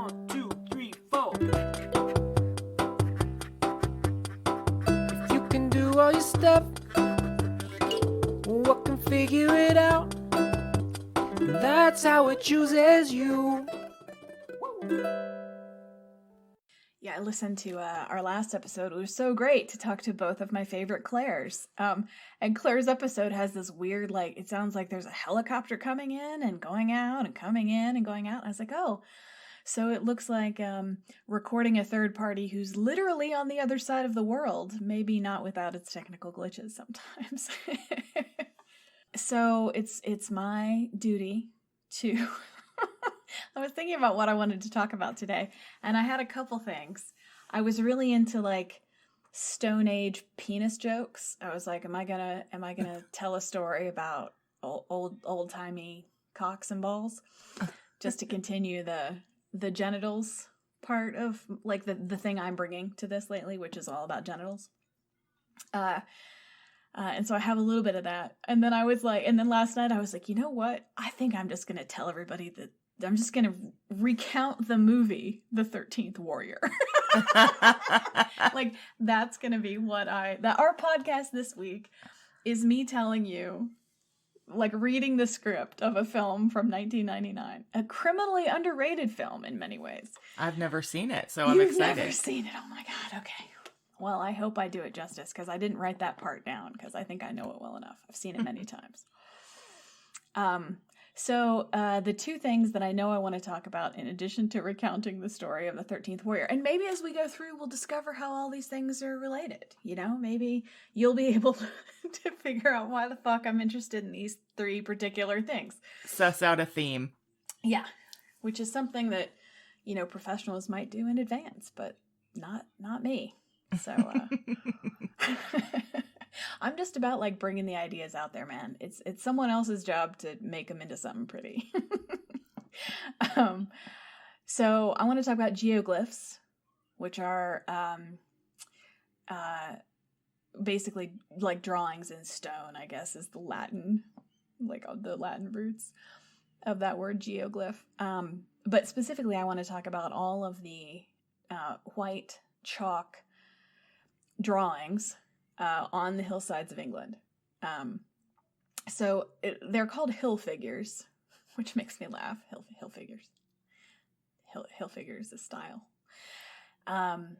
1, 2, 3, 4. If you can do all your stuff, what can figure it out? That's how it chooses you. Yeah, I listened to our last episode. It was so great to talk to both of my favorite Claires. And Claire's episode has this weird, like, it sounds like there's a helicopter coming in and going out and coming in and going out. I was like, oh, so it looks like recording a third party who's literally on the other side of the world, maybe not without its technical glitches sometimes. So it's my duty to... I was thinking about what I wanted to talk about today, and I had a couple things. I was really into like Stone Age penis jokes. I was like, am I gonna tell a story about old timey cocks and balls, just to continue the genitals part of like the thing I'm bringing to this lately, which is all about genitals. And so I have a little bit of that, and then last night I was like, you know what? I think I'm just gonna tell everybody that. I'm just going to recount the movie, The 13th Warrior. Like, that's going to be our podcast this week is me telling you, like, reading the script of a film from 1999. A criminally underrated film in many ways. I've never seen it, so I'm excited. You've never seen it? Oh my God, okay. Well, I hope I do it justice, because I didn't write that part down, because I think I know it well enough. I've seen it many times. So the two things that I know I want to talk about, in addition to recounting the story of the 13th Warrior, and maybe as we go through, we'll discover how all these things are related. You know, maybe you'll be able to figure out why the fuck I'm interested in these three particular things. Suss out a theme. Yeah, which is something that, you know, professionals might do in advance, but not me. So I'm just about like bringing the ideas out there, man. It's someone else's job to make them into something pretty. So I want to talk about geoglyphs, which are basically like drawings in stone, I guess is the Latin roots of that word geoglyph. But specifically, I want to talk about all of the white chalk drawings on the hillsides of England. So they're called hill figures, which makes me laugh. Hill figures. Hill figures is style. And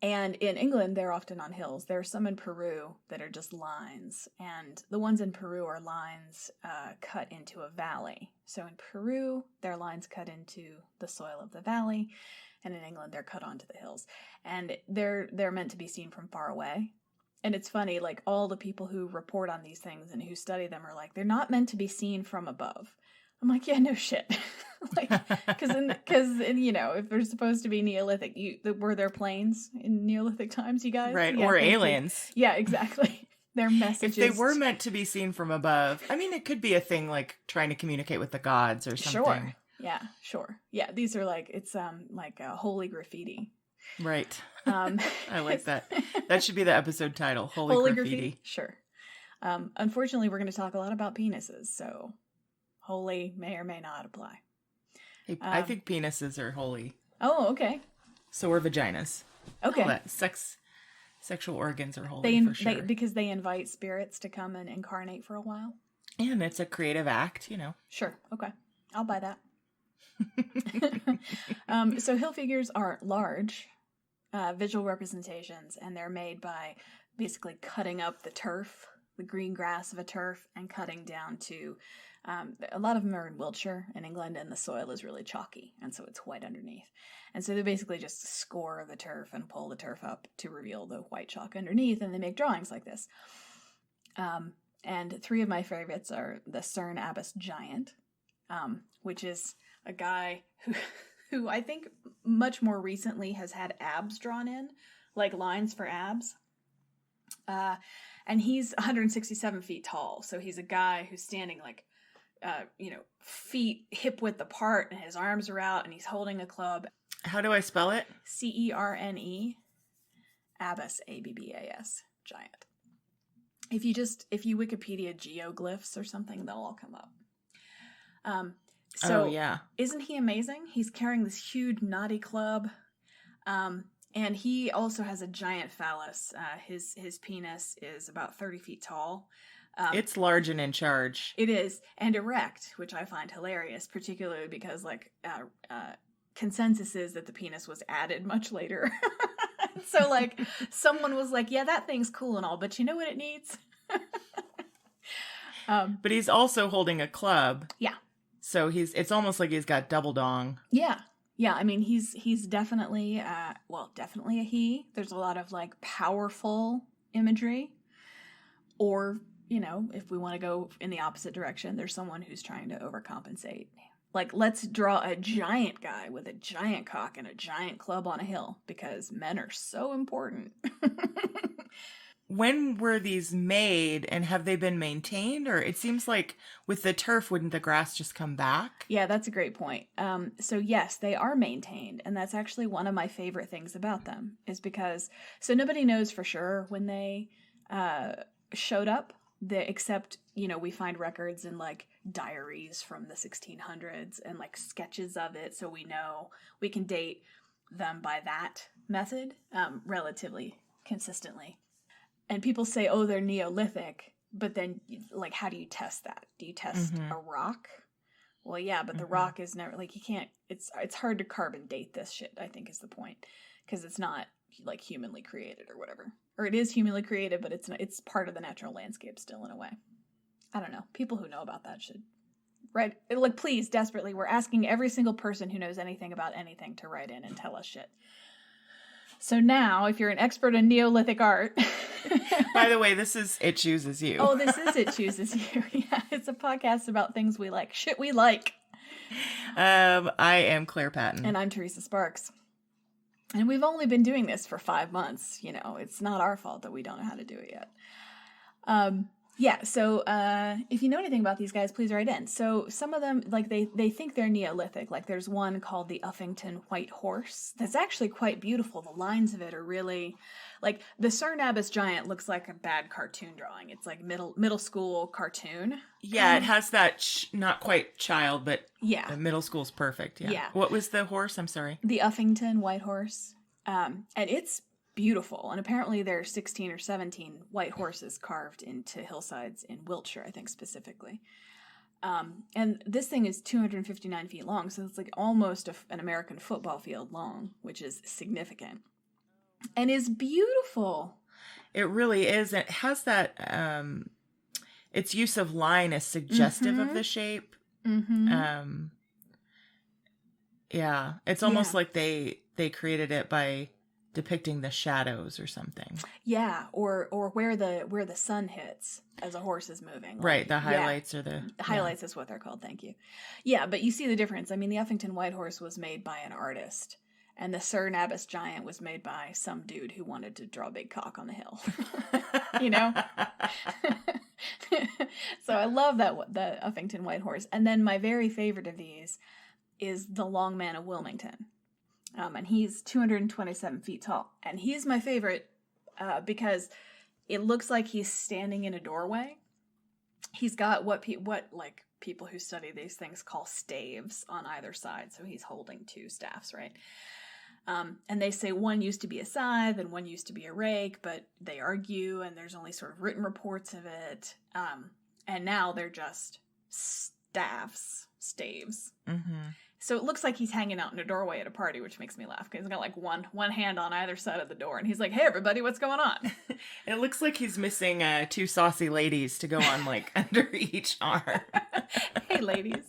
in England, they're often on hills. There are some in Peru that are just lines. And the ones in Peru are lines cut into a valley. So in Peru, they're lines cut into the soil of the valley. And in England, they're cut onto the hills. And they're meant to be seen from far away. And it's funny, like, all the people who report on these things and who study them are like, they're not meant to be seen from above. I'm like, yeah, no shit. Like, because you know, if they're supposed to be Neolithic, were there planes in Neolithic times, you guys? Right, yeah, or aliens. Yeah, exactly. Their messages. If they were meant to be seen from above, I mean, it could be a thing like trying to communicate with the gods or something. Sure. Yeah, sure. Yeah, these are like, it's like a holy graffiti. Right. I like that. That should be the episode title, Holy Graffiti. Sure. Unfortunately, we're going to talk a lot about penises, so holy may or may not apply. Hey, I think penises are holy. Oh, okay. So are vaginas. Okay. All that sexual organs are holy for sure. Because they invite spirits to come and incarnate for a while. And it's a creative act, you know. Sure. Okay. I'll buy that. So hill figures are large visual representations, and they're made by basically cutting up the turf, the green grass of a turf, and cutting down to a lot of them are in Wiltshire in England, and the soil is really chalky, and so it's white underneath. And so they basically just score the turf and pull the turf up to reveal the white chalk underneath, and they make drawings like this. And three of my favorites are the Cerne Abbas Giant, which is a guy who I think much more recently has had abs drawn in, like lines for abs. And he's 167 feet tall. So he's a guy who's standing like, feet hip width apart, and his arms are out, and he's holding a club. How do I spell it? Cerne Abbas, Abbas, giant. If you Wikipedia geoglyphs or something, they'll all come up. So Oh, yeah. isn't he amazing? He's carrying this huge knotty club. And he also has a giant phallus. His penis is about 30 feet tall. It's large and in charge. It is, and erect, which I find hilarious, particularly because consensus is that the penis was added much later. So someone was like, yeah, that thing's cool and all, but you know what it needs? But he's also holding a club. Yeah. So it's almost like he's got double dong. Yeah. Yeah, I mean, he's definitely, definitely a he. There's a lot of, powerful imagery. Or, if we want to go in the opposite direction, there's someone who's trying to overcompensate. Let's draw a giant guy with a giant cock and a giant club on a hill, because men are so important. When were these made, and have they been maintained? Or it seems like with the turf, wouldn't the grass just come back? Yeah, that's a great point. So yes, they are maintained, and that's actually one of my favorite things about them, is because, so nobody knows for sure when they showed up, except, we find records in diaries from the 1600s and sketches of it, so we know we can date them by that method relatively consistently. And people say, oh, they're Neolithic, but then, how do you test that? Do you test a rock? Well, yeah, but the rock is never, you can't, it's hard to carbon date this shit, I think is the point. Because it's not, humanly created or whatever. Or it is humanly created, but it's part of the natural landscape still in a way. I don't know. People who know about that should write, please, desperately, we're asking every single person who knows anything about anything to write in and tell us shit. So now, if you're an expert in Neolithic art... By the way, this is It Chooses You. Oh, this is It Chooses You. Yeah, it's a podcast about things we like. Shit we like. I am Claire Patton. And I'm Teresa Sparks. And we've only been doing this for 5 months. It's not our fault that we don't know how to do it yet. So if you know anything about these guys, please write in. So some of them, they think they're Neolithic. There's one called the Uffington White Horse that's actually quite beautiful. The lines of it are really, the Cernabis giant looks like a bad cartoon drawing. It's middle school cartoon. Yeah, it has that not quite child, but yeah, middle school's perfect. Yeah. What was the horse? I'm sorry. The Uffington White Horse. And it's beautiful, and apparently there are 16 or 17 white horses carved into hillsides in Wiltshire, I think specifically. And this thing is 259 feet long, so it's almost an American football field long, which is significant, and is beautiful. It really is. It has that, its use of line is suggestive of the shape. Yeah, it's almost like they created it by depicting the shadows or something. Yeah, or where the sun hits as a horse is moving. Right, the highlights or the highlights is what they're called, thank you. Yeah, but you see the difference. I mean, the Uffington White Horse was made by an artist, and the Cernabis giant was made by some dude who wanted to draw a big cock on the hill. So I love the Uffington White Horse. And then my very favorite of these is the Long Man of Wilmington. And he's 227 feet tall. And he's my favorite because it looks like he's standing in a doorway. He's got what people who study these things call staves on either side. So he's holding two staffs, right? And they say one used to be a scythe and one used to be a rake, but they argue, and there's only sort of written reports of it. And now they're just staves. Mm-hmm. So it looks like he's hanging out in a doorway at a party, which makes me laugh, because he's got one hand on either side of the door, and he's like, "Hey, everybody, what's going on?" It looks like he's missing two saucy ladies to go on under each arm. Hey, ladies.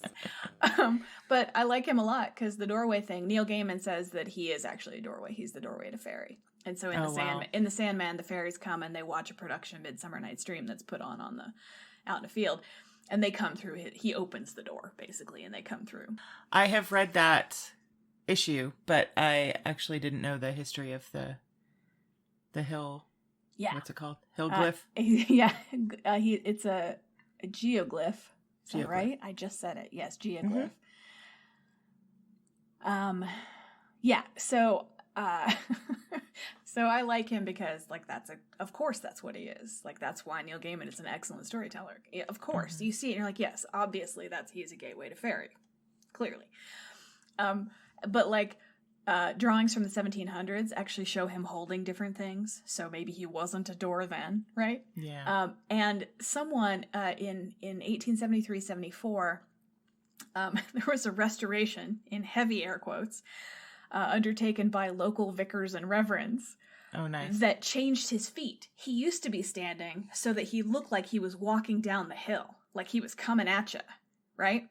But I like him a lot, because the doorway thing, Neil Gaiman says that he is actually a doorway. He's the doorway to fairy. And so in the Sandman, the fairies come and they watch a production, Midsummer Night's Dream, that's put on out in a field. And they come through. He opens the door, basically, and they come through. I have read that issue, but I actually didn't know the history of the hill. Yeah. What's it called? Hillglyph? It's a geoglyph. Is that right? I just said it. Yes, geoglyph. Mm-hmm. Yeah, so... So I like him because, of course that's what he is. That's why Neil Gaiman is an excellent storyteller. Yeah, of course. Mm-hmm. You see it and you're like, yes, obviously he's a gateway to fairy. clearly. But like drawings from the 1700s actually show him holding different things. So maybe he wasn't a door then, right? Yeah. And someone in 1873-74, there was a restoration, in heavy air quotes, undertaken by local vicars and reverends. Oh, nice. That changed his feet. He used to be standing so that he looked like he was walking down the hill, like he was coming at you, right?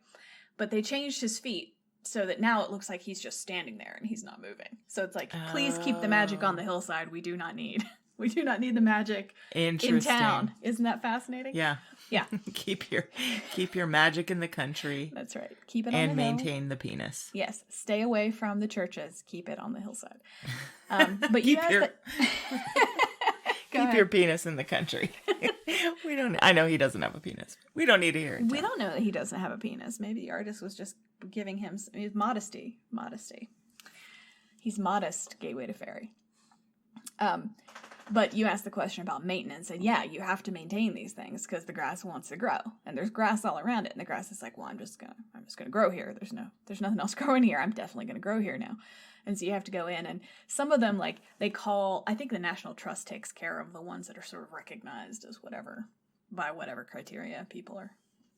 But they changed his feet so that now it looks like he's just standing there and he's not moving. So it's like, please keep the magic on the hillside. We do not need the magic in town. Isn't that fascinating? Yeah. Yeah. keep your magic in the country. That's right. Keep it on and the hill. maintain the penis. Yes. Stay away from the churches. Keep it on the hillside. But you asked keep your penis in the country. I know he doesn't have a penis. We don't need to hear it. We don't know that he doesn't have a penis. Maybe the artist was just giving him modesty. He's modest, gateway to fairy. But you asked the question about maintenance, and yeah, you have to maintain these things because the grass wants to grow, and there's grass all around it, and the grass is like, well, I'm just gonna grow here. There's nothing else growing here. I'm definitely gonna grow here now, and so you have to go in, and some of them, like I think the National Trust takes care of the ones that are sort of recognized as by whatever criteria people are.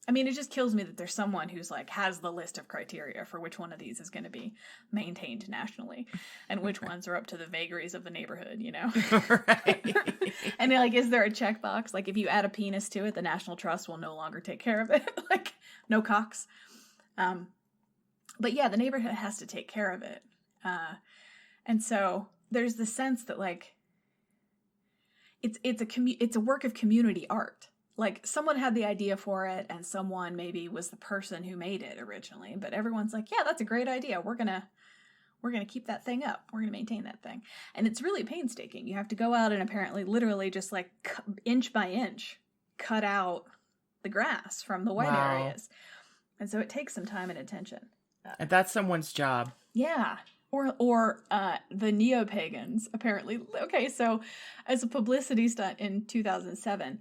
I mean, it just kills me that there's someone who's like has the list of criteria for which one of these is going to be maintained nationally and which ones are up to the vagaries of the neighborhood, you know? Right. And like, is there a checkbox? Like if you add a penis to it, the National Trust will no longer take care of it. Like no cocks. But yeah, the neighborhood has to take care of it. And so there's the sense that like, it's a work of community art. Like, someone had the idea for it, and someone maybe was the person who made it originally, but everyone's like, yeah, that's a great idea. We're gonna keep that thing up. We're gonna maintain that thing. And it's really painstaking. You have to go out and apparently literally just like inch by inch cut out the grass from the white areas. And so it takes some time and attention. And that's someone's job. Yeah. Or the neo-pagans, apparently. Okay, so as a publicity stunt in 2007,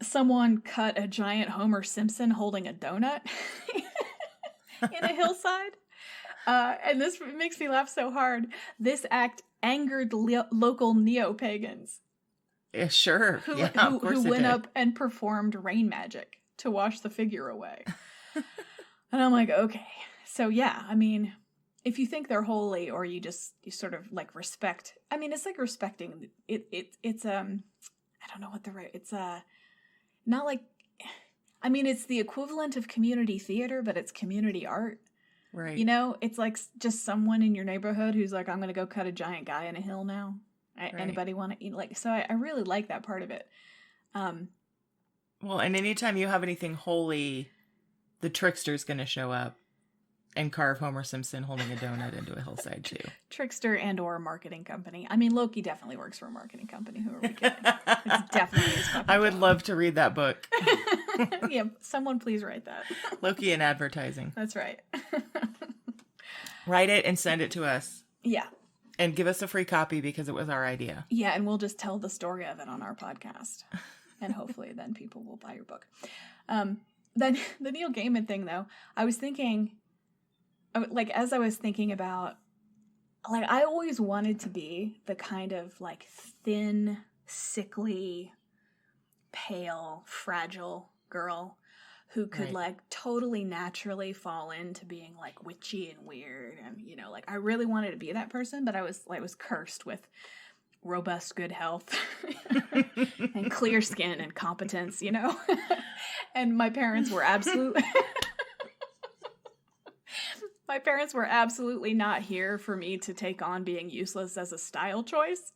someone cut a giant Homer Simpson holding a donut in a hillside. And this makes me laugh so hard. This act angered local neo-pagans. Yeah, sure. Who Who went up and performed rain magic to wash the figure away. And I'm like, okay. So yeah, I mean, if you think they're holy or you sort of like respect, I mean, it's like respecting it's I don't know what it's not like, I mean, it's the equivalent of community theater, but it's community art. Right. You know, it's like just someone in your neighborhood who's like, I'm going to go cut a giant guy in a hill now. Right. Anybody want to eat? Like, so I really like that part of it. Well, and anytime you have anything holy, the trickster's going to show up and carve Homer Simpson holding a donut into a hillside too. Trickster and or a marketing company. I mean, Loki definitely works for a marketing company. Who are we kidding? It's definitely his fucking I would job. love to read that book. Yeah, someone please write that. Loki in advertising. That's right. Write it and send it to us. Yeah. And give us a free copy because it was our idea. Yeah, and we'll just tell the story of it on our podcast. And hopefully then people will buy your book. Then the Neil Gaiman thing, though, I was thinking, like, as I was thinking about, like, I always wanted to be the kind of, like, thin, sickly, pale, fragile girl who could, like, totally naturally fall into being, like, witchy and weird. And, you know, like, I really wanted to be that person, but I was cursed with robust good health and clear skin and competence, you know? And my parents were absolutely not here for me to take on being useless as a style choice.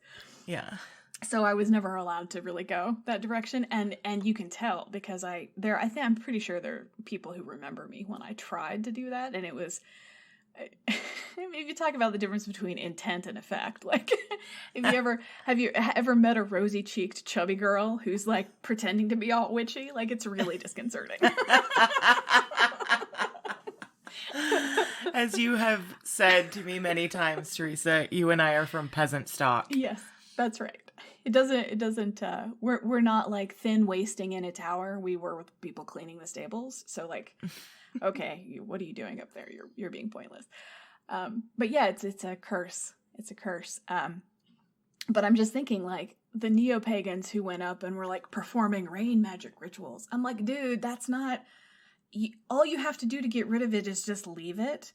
Yeah. So I was never allowed to really go that direction, and you can tell because I'm pretty sure there are people who remember me when I tried to do that, and it was. If you talk about the difference between intent and effect, like, have you ever met a rosy-cheeked chubby girl who's like pretending to be all witchy? Like, it's really disconcerting. As you have said to me many times, Teresa, you and I are from peasant stock. Yes, that's right. It doesn't, we're not like thin wasting in a tower. We were with people cleaning the stables. So like, Okay, what are you doing up there? You're being pointless. But yeah, it's a curse. It's a curse. But I'm just thinking, like, the neo-pagans who went up and were, like, performing rain magic rituals. I'm like, dude, that's not... all you have to do to get rid of it is just leave it.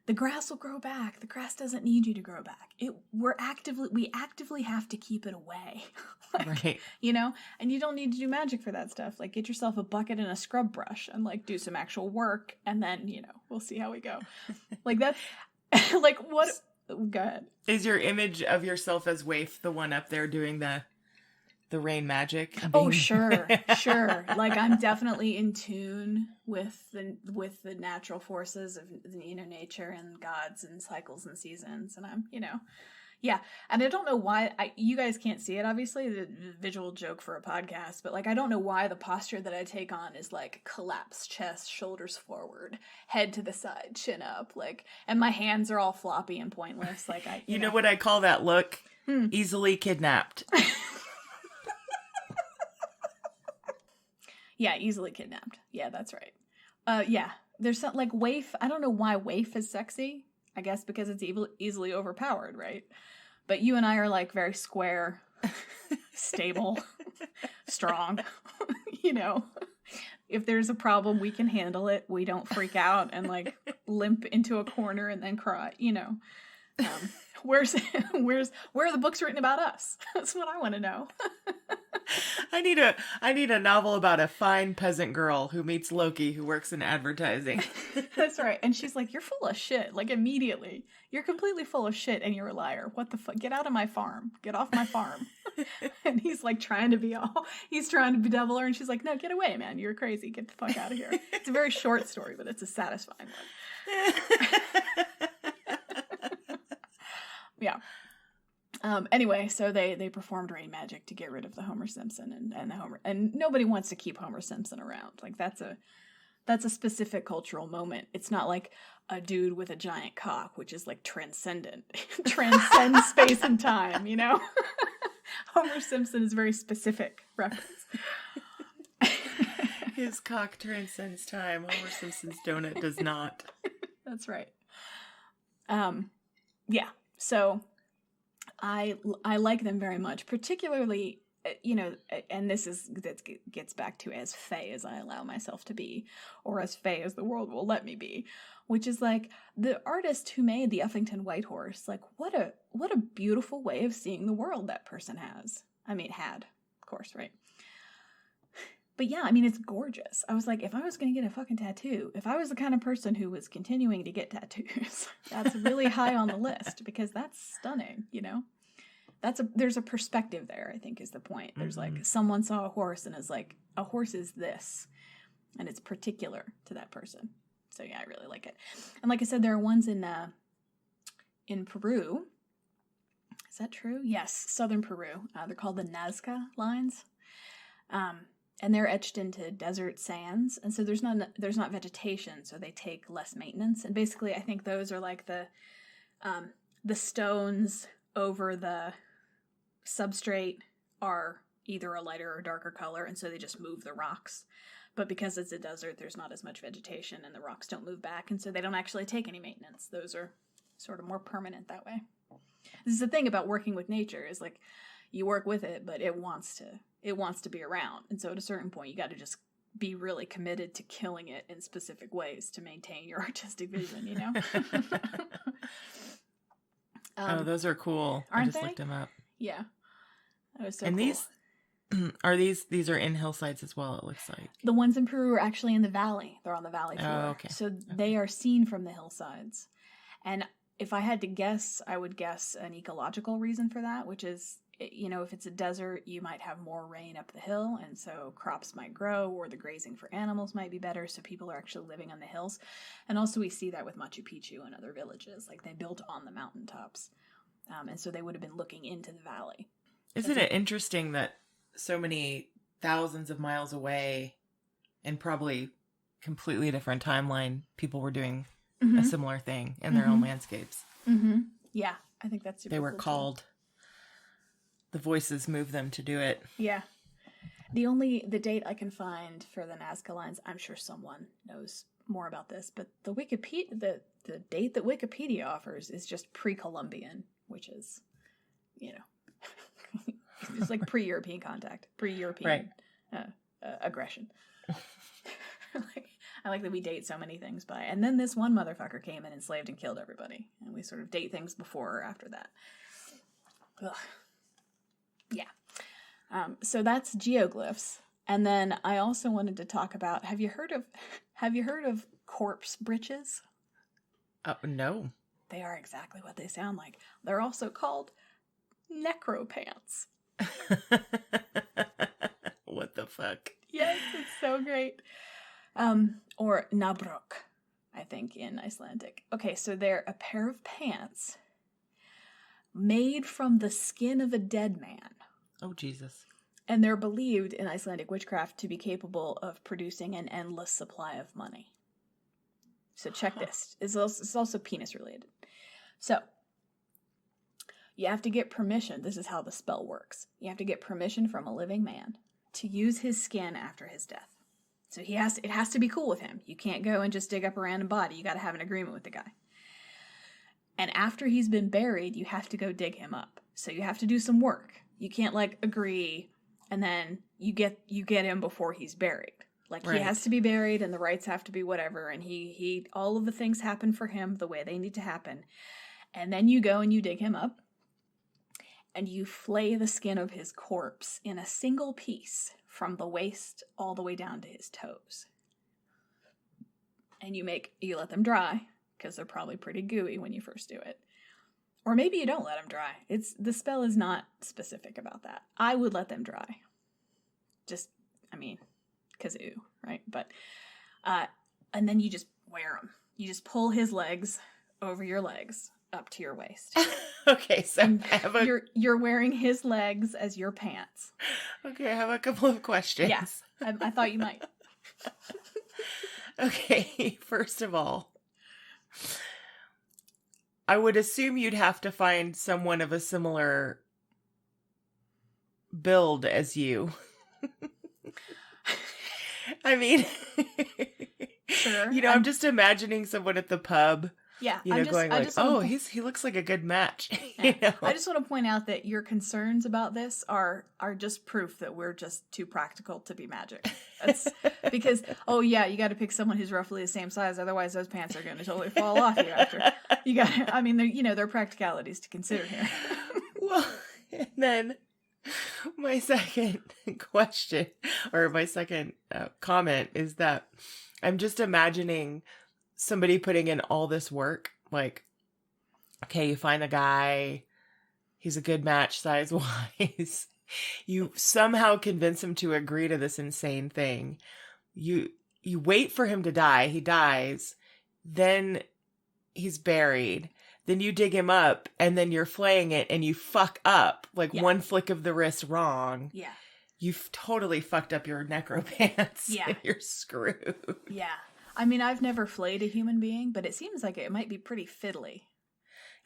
The grass will grow back. The grass doesn't need you to grow back. We actively have to keep it away. Like, Right. You know? And you don't need to do magic for that stuff. Like, get yourself a bucket and a scrub brush and, like, do some actual work. And then, you know, we'll see how we go. Like, that's... like, what... Go ahead. Is your image of yourself as waif the one up there doing the rain magic? Oh, sure. Like, I'm definitely in tune with the natural forces of, you know, nature and gods and cycles and seasons. And I'm, you know, yeah. And I don't know why, you guys can't see it, obviously, the visual joke for a podcast, but, like, I don't know why the posture that I take on is, like, collapsed chest, shoulders forward, head to the side, chin up, like, and my hands are all floppy and pointless. Like, you know what I call that look? Easily kidnapped. Yeah, easily kidnapped. Yeah, that's right. Yeah, there's some, like, waif. I don't know why waif is sexy. I guess because it's easily overpowered, right? But you and I are, like, very square, stable, strong. You know, if there's a problem, we can handle it. We don't freak out and, like, limp into a corner and then cry. You know, where are the books written about us? That's what I want to know. I need a novel about a fine peasant girl who meets Loki, who works in advertising. That's right. And she's like, you're full of shit. Like, immediately. You're completely full of shit and you're a liar. What the fuck? Get out of my farm. Get off my farm. And he's, like, he's trying to bedevil her. And she's like, no, get away, man. You're crazy. Get the fuck out of here. It's a very short story, but it's a satisfying one. Yeah. Anyway, so they performed rain magic to get rid of the Homer Simpson and nobody wants to keep Homer Simpson around. Like, that's a specific cultural moment. It's not like a dude with a giant cock, which is, like, transcendent, transcends space and time, you know? Homer Simpson is very specific reference. His cock transcends time. Homer Simpson's donut does not. That's right. Yeah. So I like them very much, particularly, you know, and that gets back to as fey as I allow myself to be, or as fey as the world will let me be, which is, like, the artist who made the Uffington White Horse. Like, what a beautiful way of seeing the world that person has. I mean, had, of course, right? But yeah, I mean, it's gorgeous. I was like, if I was going to get a fucking tattoo, if I was the kind of person who was continuing to get tattoos, that's really high on the list, because that's stunning, you know? There's a perspective there, I think, is the point. There's, like, someone saw a horse and is like, a horse is this, and it's particular to that person. So yeah, I really like it. And like I said, there are ones in Peru. Is that true? Yes, southern Peru. They're called the Nazca lines. And they're etched into desert sands, and so there's not vegetation, so they take less maintenance. And basically, I think those are like the stones over the substrate are either a lighter or darker color, and so they just move the rocks. But because it's a desert, there's not as much vegetation, and the rocks don't move back, and so they don't actually take any maintenance. Those are sort of more permanent that way. This is the thing about working with nature, is, like, you work with it, but it wants to be around. And so at a certain point, you got to just be really committed to killing it in specific ways to maintain your artistic vision, you know? Oh, those are cool. I just looked them up. Yeah. That was so and cool. These are in hillsides as well, it looks like. The ones in Peru are actually in the valley. They're on the valley floor. Oh, okay. So they are seen from the hillsides. And if I had to guess, I would guess an ecological reason for that, which is, you know, if it's a desert, you might have more rain up the hill, and so crops might grow, or the grazing for animals might be better, so people are actually living on the hills. And also we see that with Machu Picchu and other villages. Like, they built on the mountaintops, and so they would have been looking into the valley. Isn't it interesting that so many thousands of miles away, and probably completely different timeline, people were doing a similar thing in their own landscapes? Mm-hmm. Yeah, I think that's super They were cool called... Too. The voices moved them to do it. Yeah. The date I can find for the Nazca lines, I'm sure someone knows more about this, but the date that Wikipedia offers is just pre-Columbian, which is, it's like pre-European contact, pre-European aggression. I like that we date so many things by, and then this one motherfucker came and enslaved and killed everybody, and we sort of date things before or after that. Ugh. Yeah. So that's geoglyphs, and then I also wanted to talk about. Have you heard of corpse breeches? No. They are exactly what they sound like. They're also called necropants. What the fuck? Yes, it's so great. Or nabrok, I think, in Icelandic. Okay, so they're a pair of pants made from the skin of a dead man. Oh, Jesus. And they're believed in Icelandic witchcraft to be capable of producing an endless supply of money. So check this. It's also penis related. So, you have to get permission. This is how the spell works. You have to get permission from a living man to use his skin after his death. So it has to be cool with him. You can't go and just dig up a random body. You got to have an agreement with the guy. And after he's been buried, you have to go dig him up. So you have to do some work. You can't agree and then you get him before he's buried. Right. He has to be buried and the rites have to be whatever, and he all of the things happen for him the way they need to happen. And then you go and you dig him up and you flay the skin of his corpse in a single piece from the waist all the way down to his toes. And you let them dry, because they're probably pretty gooey when you first do it. Or maybe you don't let them dry. The spell is not specific about that. I would let them dry. Because ew, right? But, and then you just wear them. You just pull his legs over your legs up to your waist. Okay, so you're wearing his legs as your pants. Okay, I have a couple of questions. Yes, I thought you might. Okay, first of all, I would assume you'd have to find someone of a similar build as you. I mean, sure. I'm just imagining someone at the pub. Yeah, he looks like a good match. Yeah. I just want to point out that your concerns about this are just proof that we're just too practical to be magic. That's because, you got to pick someone who's roughly the same size, otherwise those pants are going to totally fall off you after. You got, there are practicalities to consider here. Well, and then my second question, or my second comment, is that I'm just imagining somebody putting in all this work. Okay, you find the guy, he's a good match size-wise. You somehow convince him to agree to this insane thing. You wait for him to die. He dies. Then he's buried. Then you dig him up, and then you're flaying it, and you fuck up. One flick of the wrist wrong. Yeah. You've totally fucked up your necropants. Yeah. And you're screwed. Yeah. I've never flayed a human being, but it seems like it might be pretty fiddly.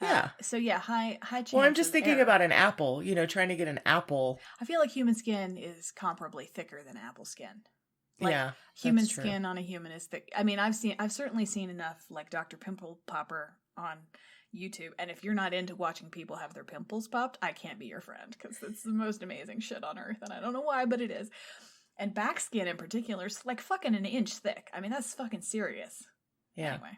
Yeah. High chance. Well, I'm just thinking error. about an apple, trying to get an apple. I feel like human skin is comparably thicker than apple skin. Human skin on a human is thick. I've certainly seen enough Dr. Pimple Popper on YouTube, and if you're not into watching people have their pimples popped, I can't be your friend, because it's the most amazing shit on earth, and I don't know why, but it is. And back skin in particular is fucking an inch thick. That's fucking serious. Yeah. Anyway.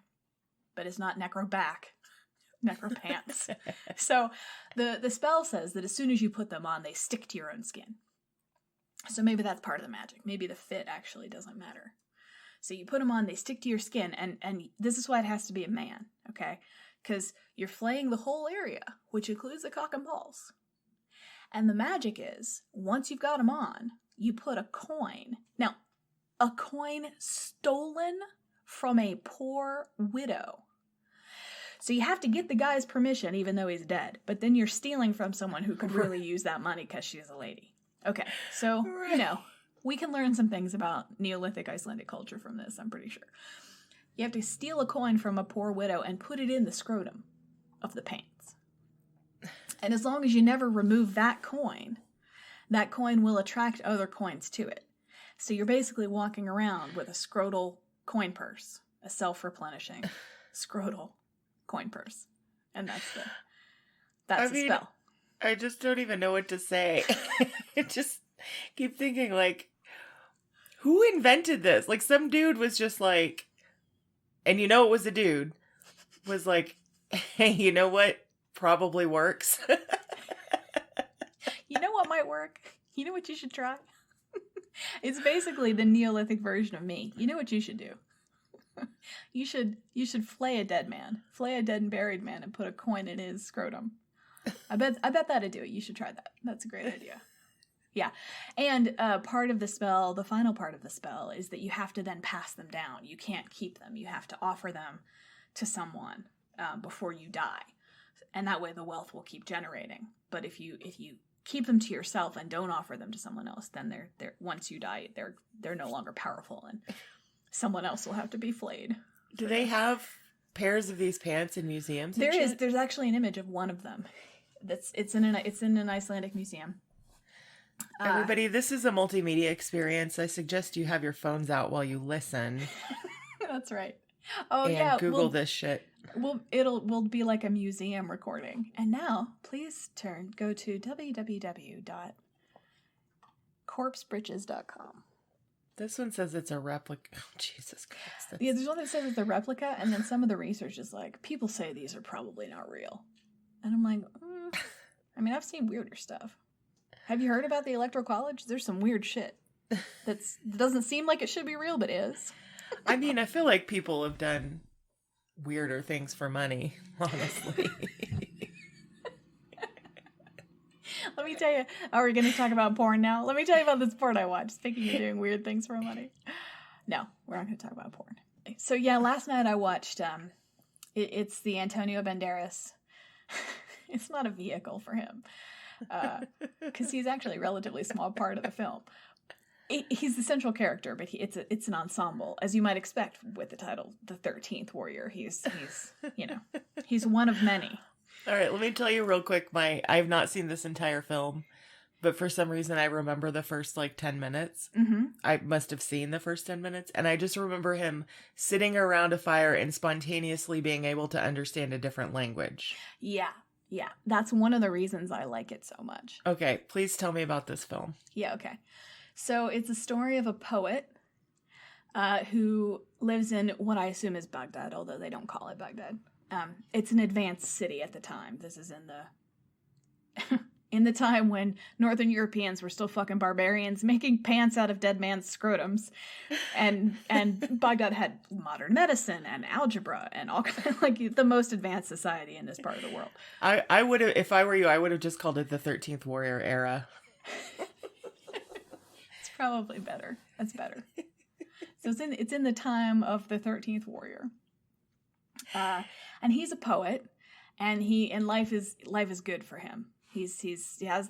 But it's not necro pants. So the spell says that as soon as you put them on, they stick to your own skin. So maybe that's part of the magic. Maybe the fit actually doesn't matter. So you put them on, they stick to your skin, and this is why it has to be a man, okay? Because you're flaying the whole area, which includes the cock and balls. And the magic is, once you've got them on, you put a coin. Now, a coin stolen from a poor widow. So you have to get the guy's permission, even though he's dead. But then you're stealing from someone who could really use that money because she's a lady. Okay, so, we can learn some things about Neolithic Icelandic culture from this, I'm pretty sure. You have to steal a coin from a poor widow and put it in the scrotum of the pants. And as long as you never remove that coin will attract other coins to it. So you're basically walking around with a scrotal coin purse, a self-replenishing scrotal coin purse. And that's the spell. I just don't even know what to say. I just keep thinking, like, who invented this? Like, some dude was just like, and it was a dude, was like, hey, you know what probably works? You know what might work? You know what you should try? It's basically the Neolithic version of me. You know what you should do? You should flay a dead and buried man, and put a coin in his scrotum. I bet that'd do it. You should try that. That's a great idea. Yeah. And part of the spell, the final part of the spell, is that you have to then pass them down. You can't keep them. You have to offer them to someone before you die. And that way the wealth will keep generating. But if you keep them to yourself and don't offer them to someone else, then they're once you die, they're no longer powerful, and someone else will have to be flayed. Do they have pairs of these pants in museums? There's actually an image of one of them. It's in an Icelandic museum. Everybody, this is a multimedia experience. I suggest you have your phones out while you listen. That's right. Oh, and yeah. Google this shit. We'll be like a museum recording. And now, please go to www.corpsebritches.com. This one says it's a replica. Oh, Jesus Christ. Yeah, there's one that says it's a replica, and then some of the research is like, people say these are probably not real. And I'm like, I mean, I've seen weirder stuff. Have you heard about the Electoral College? There's some weird shit that doesn't seem like it should be real, but is. I mean, I feel like people have done weirder things for money, honestly. Let me tell you, are we going to talk about porn now? Let me tell you about this porn I watched, speaking of doing weird things for money. No, we're not going to talk about porn. So yeah, last night I watched, it's the Antonio Banderas. It's not a vehicle for him, because he's actually a relatively small part of the film. He's the central character, but it's an ensemble, as you might expect with the title, The 13th Warrior. He's he's one of many. All right, let me tell you real quick. I've not seen this entire film, but for some reason I remember the first 10 minutes. Mm-hmm. I must have seen the first 10 minutes, and I just remember him sitting around a fire and spontaneously being able to understand a different language. Yeah. That's one of the reasons I like it so much. Okay, please tell me about this film. Yeah, okay. So it's a story of a poet who lives in what I assume is Baghdad, although they don't call it Baghdad. It's an advanced city at the time. This is in the time when Northern Europeans were still fucking barbarians making pants out of dead man's scrotums, and Baghdad had modern medicine and algebra and all the most advanced society in this part of the world. I would have, if I were you, I would have just called it the 13th Warrior era. It's probably better. That's better. So it's in the time of the 13th Warrior. And he's a poet, and life is good for him.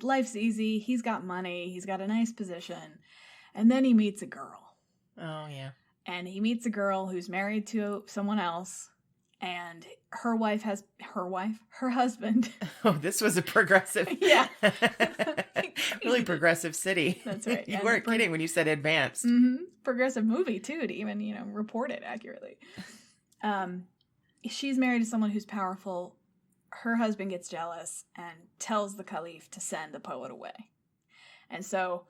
Life's easy. He's got money. He's got a nice position, and then he meets a girl. Oh yeah. And he meets a girl who's married to someone else, and her husband. Oh, this was a progressive. Yeah. Really progressive city. That's right. You weren't kidding when you said advanced. Mm-hmm. Progressive movie too, to even report it accurately. She's married to someone who's powerful. Her husband gets jealous and tells the Caliph to send the poet away. And so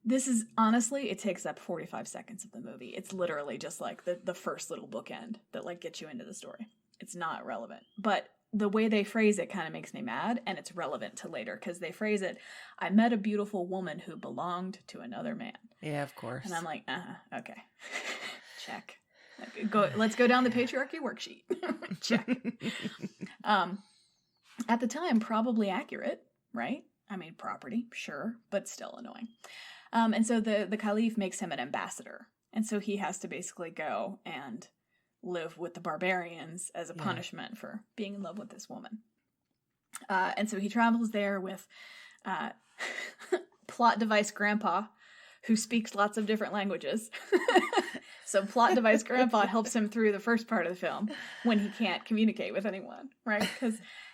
this is, honestly, it takes up 45 seconds of the movie. It's literally just the first little bookend that gets you into the story. It's not relevant. But the way they phrase it kind of makes me mad, and it's relevant to later, because they phrase it, I met a beautiful woman who belonged to another man. Yeah, of course. And I'm like, okay. Check. Let's go down the patriarchy worksheet. Check. At the time, probably accurate, right? I mean, property, sure, but still annoying. And so the Caliph makes him an ambassador. And so he has to basically go and live with the barbarians as a punishment for being in love with this woman. And so he travels there with plot device grandpa, who speaks lots of different languages. So plot device grandpa helps him through the first part of the film when he can't communicate with anyone, right?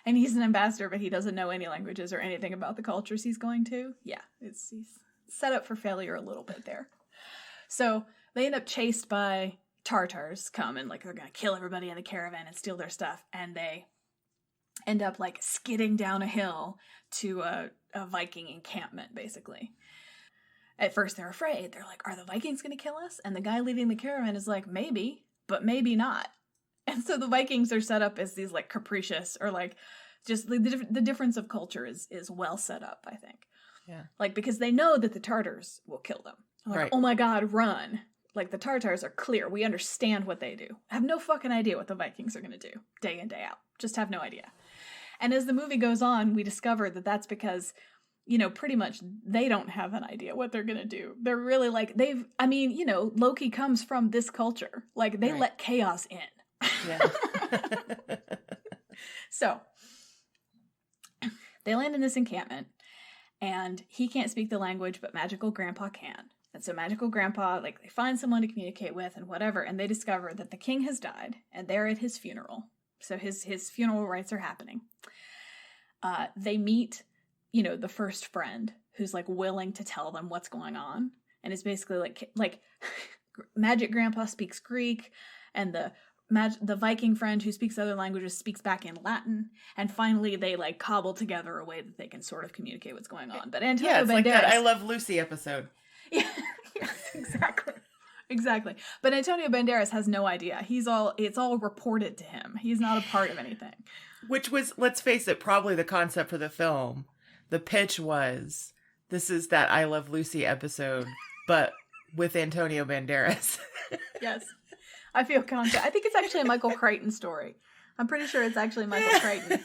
And he's an ambassador, but he doesn't know any languages or anything about the cultures he's going to. Yeah, he's set up for failure a little bit there. So they end up chased by Tartars come and like they're gonna kill everybody in the caravan and steal their stuff, and they end up like skidding down a hill to a Viking encampment, basically. At first they're afraid. They're like, are the Vikings gonna kill us? And the guy leading the caravan is like, maybe, but maybe not. And so the Vikings are set up as these like capricious, or like just the difference of culture is well set up, I think. Yeah. Like, because they know that the Tartars will kill them. Like, Right. oh my god, run. Like, the Tartars are clear. We understand what they do. I have no fucking idea what the Vikings are going to do day in, day out. Just have no idea. And as the movie goes on, we discover that that's because, you know, pretty much they don't have an idea what they're going to do. They're really like, Loki comes from this culture. Like, they let chaos in. Yeah. So, they land in this encampment, and he can't speak the language, but Magical Grandpa can. And so Magical Grandpa, like, they find someone to communicate with and whatever, and they discover that the king has died, and they're at his funeral. So his funeral rites are happening. They meet, you know, the first friend who's, like, willing to tell them what's going on. And it's basically like Magic Grandpa speaks Greek, and the Viking friend who speaks other languages speaks back in Latin, and finally they like cobble together a way that they can sort of communicate what's going on. But Antonio it's Banderas, like that I Love Lucy episode. Yeah, yes, exactly. But Antonio Banderas has no idea. It's all reported to him. He's not a part of anything. Which was, let's face it, probably the concept for the film. The pitch was, this is that I Love Lucy episode, but with Antonio Banderas. Yes. I feel confident. I think it's actually a Michael Crichton story. I'm pretty sure it's actually Michael Crichton.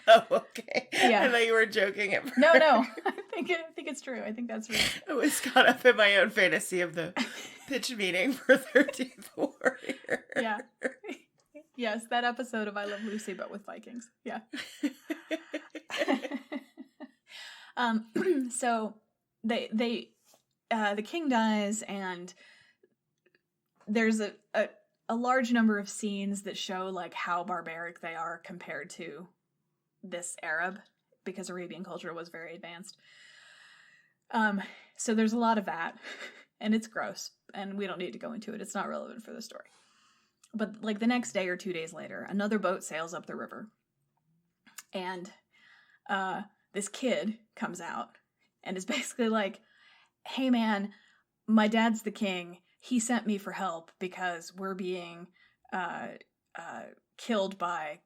Oh, okay. Yeah. I thought you were joking at first. No. I think it's true. I think that's real. I was caught up in my own fantasy of the pitch meeting for 13th Warrior. Yeah. Yes, that episode of I Love Lucy, but with Vikings. Yeah. So the king dies, and there's a large number of scenes that show like how barbaric they are compared to this Arab, because Arabian culture was very advanced. So there's a lot of that, and it's gross, and we don't need to go into it. It's not relevant for the story. But like the next day or 2 days later, another boat sails up the river, and this kid comes out and is basically like, hey man, my dad's the king. He sent me for help because we're being killed by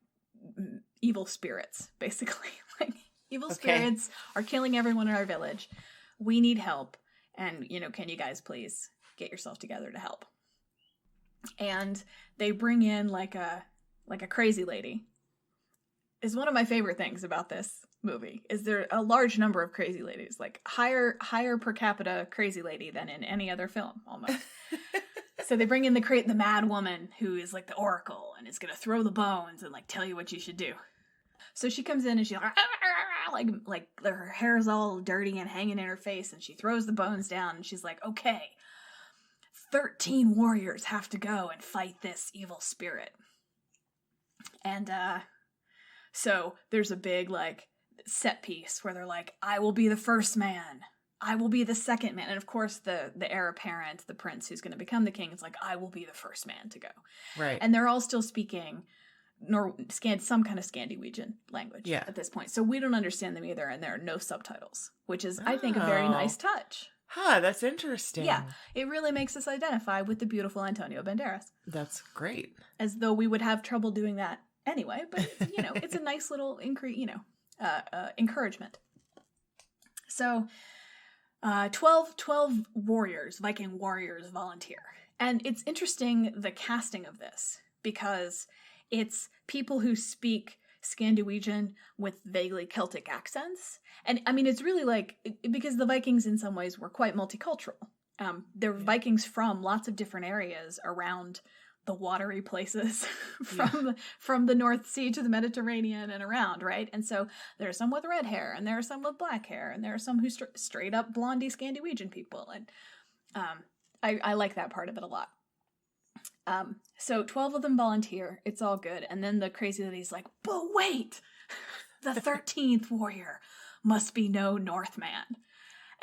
evil spirits, basically. Like, evil spirits are killing everyone in our village. We need help. And, you know, can you guys please get yourself together to help? And they bring in like a crazy lady. Is one of my favorite things about this movie is there a large number of crazy ladies, like higher per capita crazy lady than in any other film almost. So they bring in the mad woman who is like the oracle and is gonna throw the bones and like tell you what you should do. So she comes in and she's like her hair is all dirty and hanging in her face, and she throws the bones down and she's like, okay, 13 warriors have to go and fight this evil spirit. And so there's a big like set piece where they're like, I will be the first man, I will be the second man, and of course the heir apparent, the prince who's going to become the king, is like, I will be the first man to go. Right. And they're all still speaking some kind of Scandinavian language at this point, so we don't understand them either, and there are no subtitles, which is I think a very nice touch. That's interesting. Yeah, it really makes us identify with the beautiful Antonio Banderas. That's great. As though we would have trouble doing that anyway, but you know, it's a nice little encouragement. So 12 warriors, Viking warriors, volunteer. And it's interesting, the casting of this, because it's people who speak Scandinavian with vaguely Celtic accents. And I mean, it's really like, because the Vikings in some ways were quite multicultural. There were Vikings from lots of different areas around the watery places, from the North Sea to the Mediterranean and around, right? And so there are some with red hair, and there are some with black hair, and there are some who straight up blondie Scandinavian people. And I like that part of it a lot. So 12 of them volunteer. It's all good. And then the crazy lady's like, but wait, the 13th warrior must be no Northman.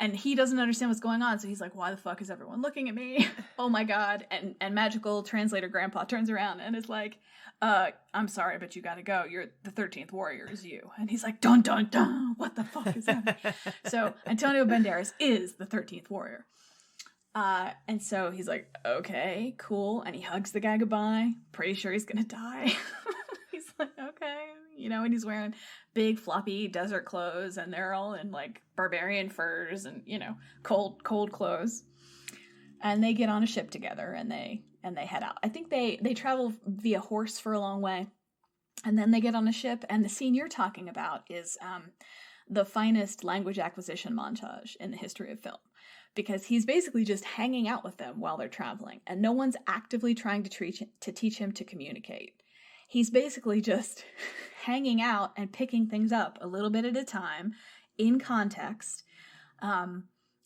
And he doesn't understand what's going on, so he's like, why the fuck is everyone looking at me? Oh my god. And magical translator grandpa turns around and is like, I'm sorry, but you gotta go. You're the 13th warrior is you. And he's like, dun dun dun, what the fuck is happening? So Antonio Banderas is the 13th warrior. And so he's like, okay, cool. And he hugs the guy goodbye. Pretty sure he's gonna die. He's like, okay. You know, and he's wearing big floppy desert clothes, and they're all in like barbarian furs and, you know, cold clothes. And they get on a ship together and they head out. I think they travel via horse for a long way. And then they get on a ship, and the scene you're talking about is the finest language acquisition montage in the history of film. Because he's basically just hanging out with them while they're traveling, and no one's actively trying to teach him to communicate. He's basically just hanging out and picking things up a little bit at a time in context. And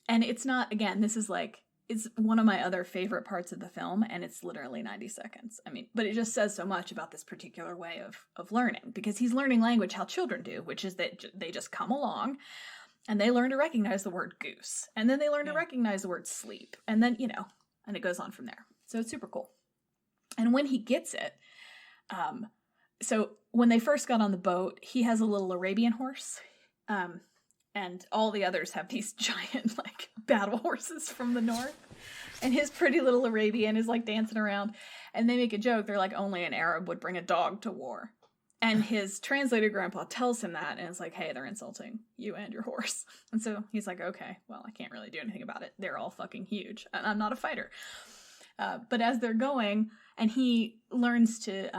it's not, again, this is like, it's one of my other favorite parts of the film, and it's literally 90 seconds. I mean, but it just says so much about this particular way of learning, because he's learning language how children do, which is that they just come along and they learn to recognize the word goose, and then they learn to recognize the word sleep, and then, you know, and it goes on from there. So it's super cool. And when he gets it, so when they first got on the boat, he has a little Arabian horse, and all the others have these giant, like, battle horses from the north, and his pretty little Arabian is, like, dancing around, and they make a joke, they're like, only an Arab would bring a dog to war. And his translator grandpa tells him that, and it's like, hey, they're insulting you and your horse. And so he's like, okay, well, I can't really do anything about it. They're all fucking huge, and I'm not a fighter. But as they're going, and he learns to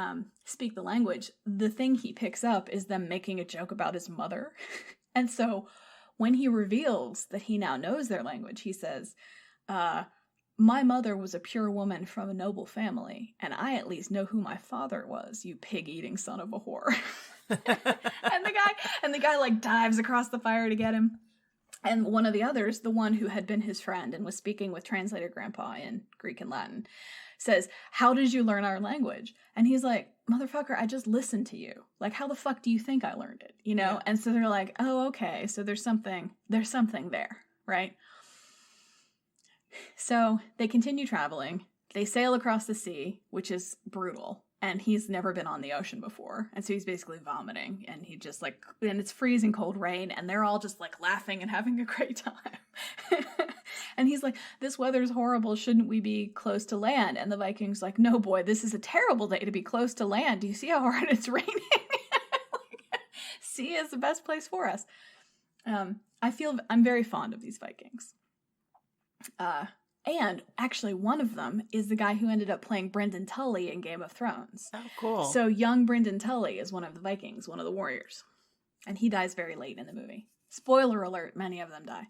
speak the language, the thing he picks up is them making a joke about his mother. And so when he reveals that he now knows their language, he says, my mother was a pure woman from a noble family, and I at least know who my father was, you pig-eating son of a whore. and the guy like dives across the fire to get him. And one of the others, the one who had been his friend and was speaking with translator grandpa in Greek and Latin, says, how did you learn our language? And he's like, motherfucker, I just listened to you. Like, how the fuck do you think I learned it? You know? Yeah. And so they're like, oh, okay, so there's something there, right? So they continue traveling. They sail across the sea, which is brutal. And he's never been on the ocean before. And so he's basically vomiting. And he just like, and it's freezing cold rain. And they're all just like laughing and having a great time. And he's like, this weather's horrible. Shouldn't we be close to land? And the Viking's like, no, boy, this is a terrible day to be close to land. Do you see how hard it's raining? Like, sea is the best place for us. I'm very fond of these Vikings. And actually one of them is the guy who ended up playing Brynden Tully in Game of Thrones. Oh, cool. So young Brynden Tully is one of the Vikings, one of the warriors. And he dies very late in the movie. Spoiler alert, many of them die.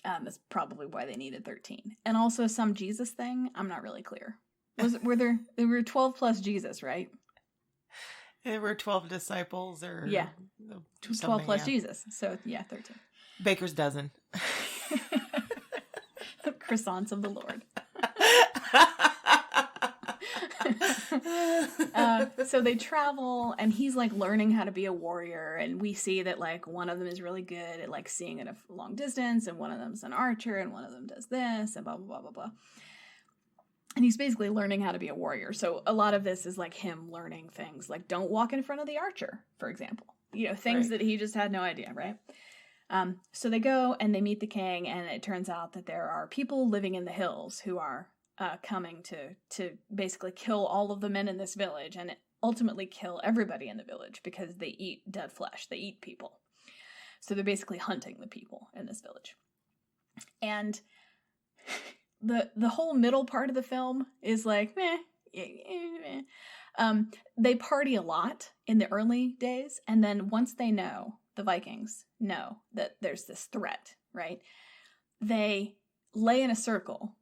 That's probably why they needed 13. And also some Jesus thing, I'm not really clear. There were 12 plus Jesus, right? There were 12 disciples or... Yeah, 12 plus Jesus. So yeah, 13. Baker's dozen. Croissants of the Lord. So they travel, and he's like learning how to be a warrior, and we see that like one of them is really good at like seeing at a long distance, and one of them's an archer, and one of them does this, and blah blah blah blah blah. And he's basically learning how to be a warrior. So a lot of this is like him learning things like don't walk in front of the archer, for example. You know, things that he just had no idea, right? So they go and they meet the king, and it turns out that there are people living in the hills who are coming to basically kill all of the men in this village and ultimately kill everybody in the village because they eat dead flesh. They eat people. So they're basically hunting the people in this village. And the whole middle part of the film is like, they party a lot in the early days, and then once they know, the Vikings know that there's this threat, right? They lay in a circle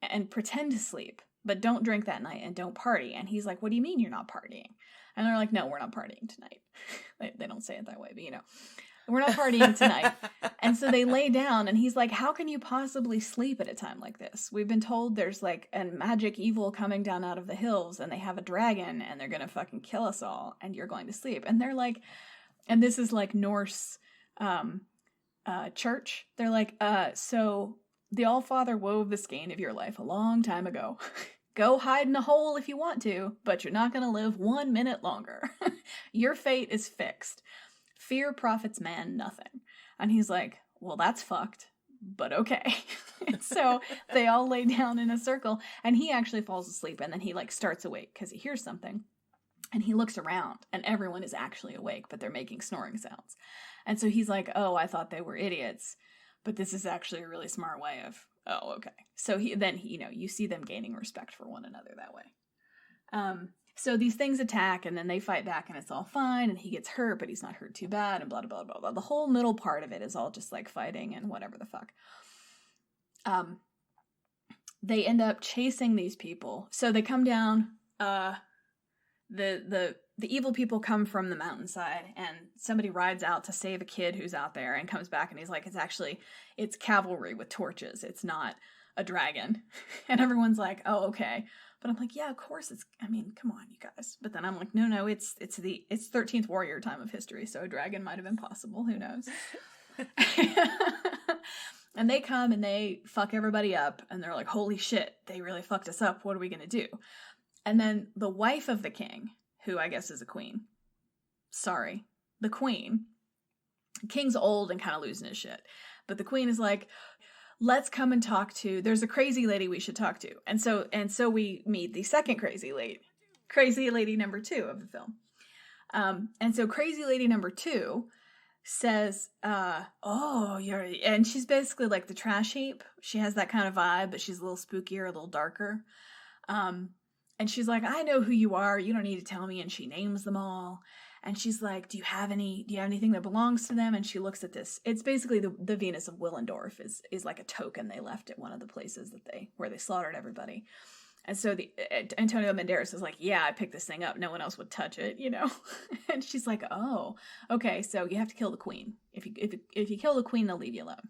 and pretend to sleep, but don't drink that night and don't party. And he's like, what do you mean you're not partying? And they're like, no, we're not partying tonight. They don't say it that way, but you know, we're not partying tonight. And so they lay down, and he's like, how can you possibly sleep at a time like this? We've been told there's like a magic evil coming down out of the hills, and they have a dragon, and they're going to fucking kill us all, and you're going to sleep. And they're like, and this is like Norse church. They're like, so the All-Father wove the skein of your life a long time ago. Go hide in a hole if you want to, but you're not going to live 1 minute longer. Your fate is fixed. Fear profits man nothing. And he's like, well, that's fucked, but okay. So they all lay down in a circle, and he actually falls asleep, and then he like starts awake because he hears something. And he looks around, and everyone is actually awake, but they're making snoring sounds. And so he's like, oh, I thought they were idiots, but this is actually a really smart way of, oh, okay. So you see them gaining respect for one another that way. So these things attack, and then they fight back, and it's all fine, and he gets hurt, but he's not hurt too bad, and blah, blah, blah, blah. The whole middle part of it is all just like fighting and whatever the fuck. They end up chasing these people. So they come down, the evil people come from the mountainside, and somebody rides out to save a kid who's out there and comes back, and he's like, it's cavalry with torches. It's not a dragon. And everyone's like, oh, okay. But I'm like, yeah, of course come on, you guys. But then I'm like, no, it's 13th warrior time of history, so a dragon might have been possible. Who knows? And they come and they fuck everybody up, and they're like, holy shit, they really fucked us up. What are we going to do? And then the wife of the king, who I guess is a queen. Sorry. The queen. The king's old and kind of losing his shit. But the queen is like, let's come and talk to, there's a crazy lady we should talk to. And so we meet the second crazy lady number 2 of the film. And so crazy lady number 2 says, and she's basically like the trash heap. She has that kind of vibe, but she's a little spookier, a little darker. And she's like, I know who you are. You don't need to tell me. And she names them all. And she's like, do you have anything that belongs to them? And she looks at this. It's basically the Venus of Willendorf is like a token they left at one of the places where they slaughtered everybody. And so Antonio Banderas is like, yeah, I picked this thing up. No one else would touch it, And she's like, oh, okay. So you have to kill the queen. If you kill the queen, they'll leave you alone.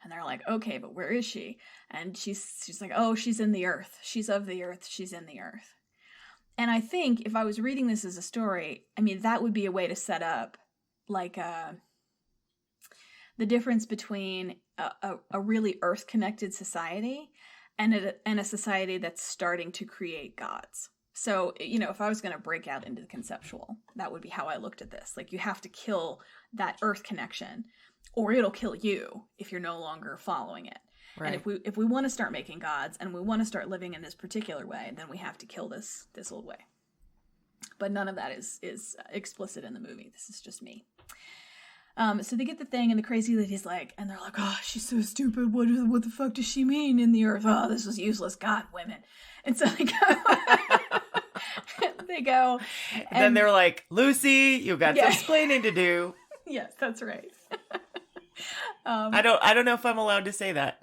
And they're like, okay, but where is she? And she's like, oh, she's in the earth. She's of the earth. She's in the earth. And I think if I was reading this as a story, that would be a way to set up like the difference between a really earth-connected society and a society that's starting to create gods. So, if I was going to break out into the conceptual, that would be how I looked at this. Like, you have to kill that earth connection, or it'll kill you if you're no longer following it. Right. And if we want to start making gods and we want to start living in this particular way, then we have to kill this old way. But none of that is explicit in the movie. This is just me. So they get the thing, and the crazy lady's like, and they're like, oh, she's so stupid. What the fuck does she mean in the earth? Oh, this is useless. God, women. And so they go. And then they're like, Lucy, you got some explaining to do. Yes, that's right. I don't know if I'm allowed to say that.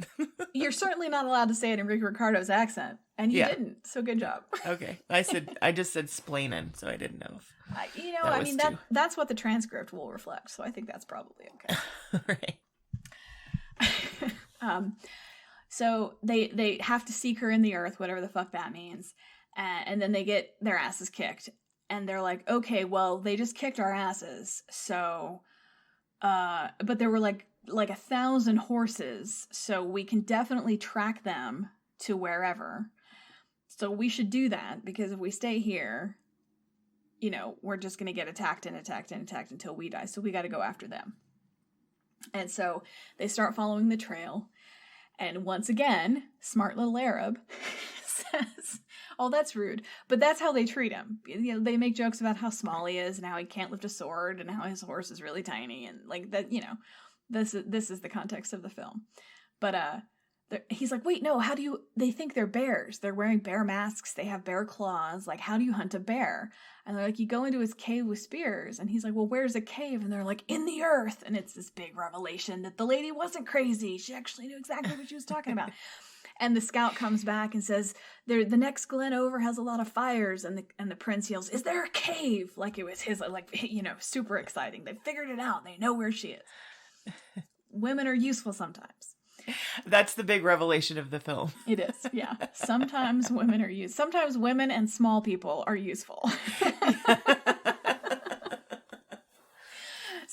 You're certainly not allowed to say it in Rick Ricardo's accent, and you didn't. So good job. Okay, I just said splainin', so I didn't know if that's what the transcript will reflect. So I think that's probably okay. Right. So they have to seek her in the earth, whatever the fuck that means, and then they get their asses kicked, and they're like, okay, well, they just kicked our asses, so. But there were like 1,000 horses, so we can definitely track them to wherever. So we should do that, because if we stay here, we're just going to get attacked until we die. So we got to go after them. And so they start following the trail. And once again, smart little Arab says, oh, that's rude. But that's how they treat him. They make jokes about how small he is and how he can't lift a sword and how his horse is really tiny. And like that, this is the context of the film. But he's like, wait, no, they think they're bears. They're wearing bear masks. They have bear claws. Like, how do you hunt a bear? And they're like, you go into his cave with spears. And he's like, well, where's a cave? And they're like, in the earth. And it's this big revelation that the lady wasn't crazy. She actually knew exactly what she was talking about. And the scout comes back and says, the next glen over has a lot of fires. And the prince yells, is there a cave? Like it was his, super exciting. They figured it out. They know where she is. Women are useful sometimes. That's the big revelation of the film. It is, yeah. Sometimes women are used. Sometimes women and small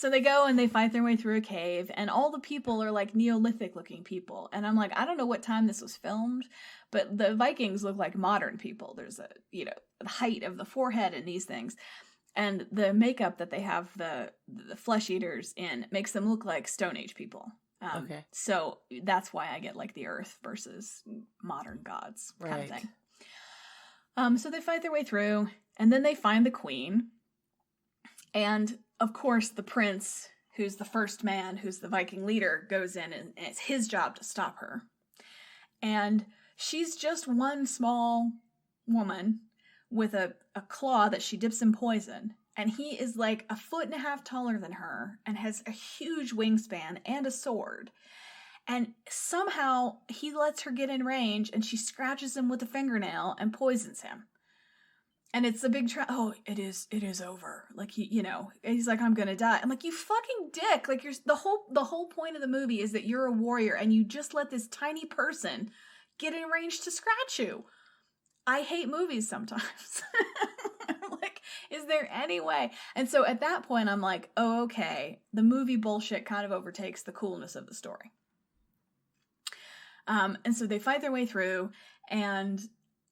So they go and they fight their way through a cave, and all the people are like Neolithic looking people. And I'm like, I don't know what time this was filmed, but the Vikings look like modern people. There's a, the height of the forehead and these things. And the makeup that they have the flesh eaters in makes them look like Stone Age people. Okay. So that's why I get like the Earth versus modern gods kind of thing. So they fight their way through, and then they find the queen. And of course, the prince, who's the first man, who's the Viking leader, goes in, and it's his job to stop her. And she's just one small woman with a claw that she dips in poison. And he is like 1.5 feet taller than her and has a huge wingspan and a sword. And somehow he lets her get in range, and she scratches him with a fingernail and poisons him. And it's a big it is over. Like, he's like, I'm gonna die. I'm like, you fucking dick. Like, the whole point of the movie is that you're a warrior and you just let this tiny person get in range to scratch you. I hate movies sometimes. I'm like, is there any way? And so at that point, I'm like, oh, okay. The movie bullshit kind of overtakes the coolness of the story. And so they fight their way through, and